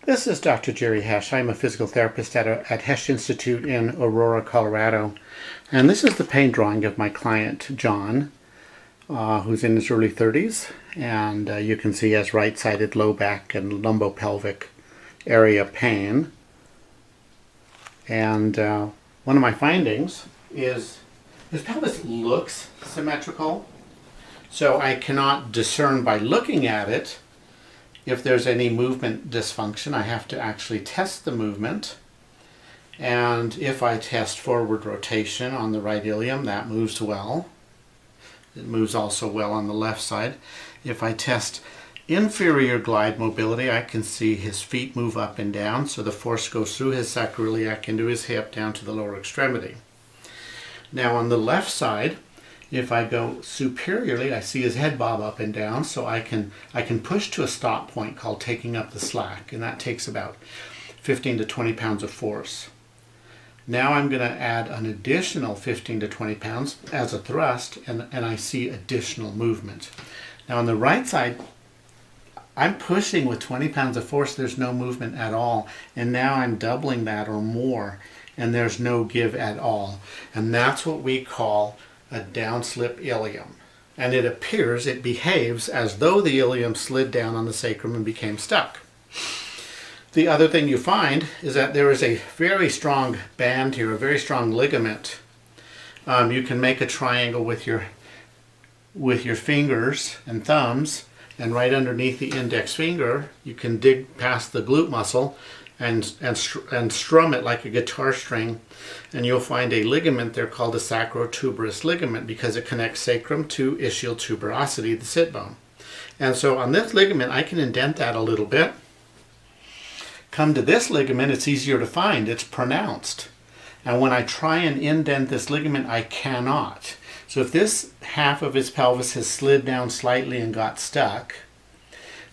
This is Dr. Jerry Hesch. I'm a physical therapist at Hesch Institute in Aurora, Colorado. And this is the pain drawing of my client, John, who's in his early 30s. And you can see he has right-sided low back and lumbopelvic area pain. And one of my findings is his pelvis looks symmetrical. So I cannot discern by looking at it if there's any movement dysfunction. I have to actually test the movement. And if I test forward rotation on the right ilium, that moves well. It moves also well on the left side. If I test inferior glide mobility, I can see his feet move up and down, so the force goes through his sacroiliac into his hip down to the lower extremity. Now on the left side, if I go superiorly, I see his head bob up and down, so I can push to a stop point called taking up the slack, and that takes about 15 to 20 pounds of force. Now I'm going to add an additional 15 to 20 pounds as a thrust, and I see additional movement. Now on the right side, I'm pushing with 20 pounds of force, there's no movement at all, and now I'm doubling that or more, and there's no give at all. And that's what we call a downslip ilium. And it behaves as though the ilium slid down on the sacrum and became stuck. The other thing you find is that there is a very strong band here, a very strong ligament. You can make a triangle with your fingers and thumbs, and right underneath the index finger you can dig past the glute muscle and strum it like a guitar string, and you'll find a ligament there called a sacrotuberous ligament because it connects sacrum to ischial tuberosity, the sit bone. And so on this ligament I can indent that a little bit. Come to this ligament, it's easier to find, it's pronounced. And when I try and indent this ligament, I cannot. So if this half of his pelvis has slid down slightly and got stuck,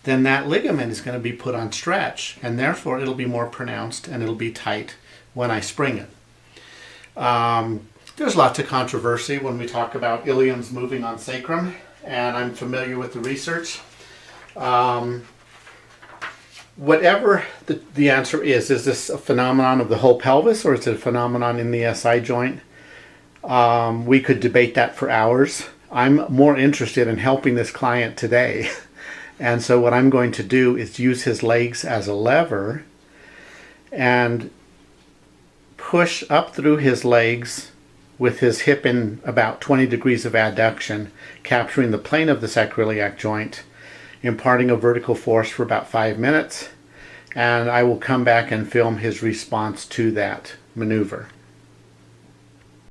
then that ligament is going to be put on stretch, and therefore it'll be more pronounced and it'll be tight when I spring it. There's lots of controversy when we talk about iliums moving on sacrum, and I'm familiar with the research. Whatever the answer is this a phenomenon of the whole pelvis or is it a phenomenon in the SI joint? We could debate that for hours. I'm more interested in helping this client today. And so what I'm going to do is use his legs as a lever and push up through his legs with his hip in about 20 degrees of adduction, capturing the plane of the sacroiliac joint, imparting a vertical force for about 5 minutes, and I will come back and film his response to that maneuver.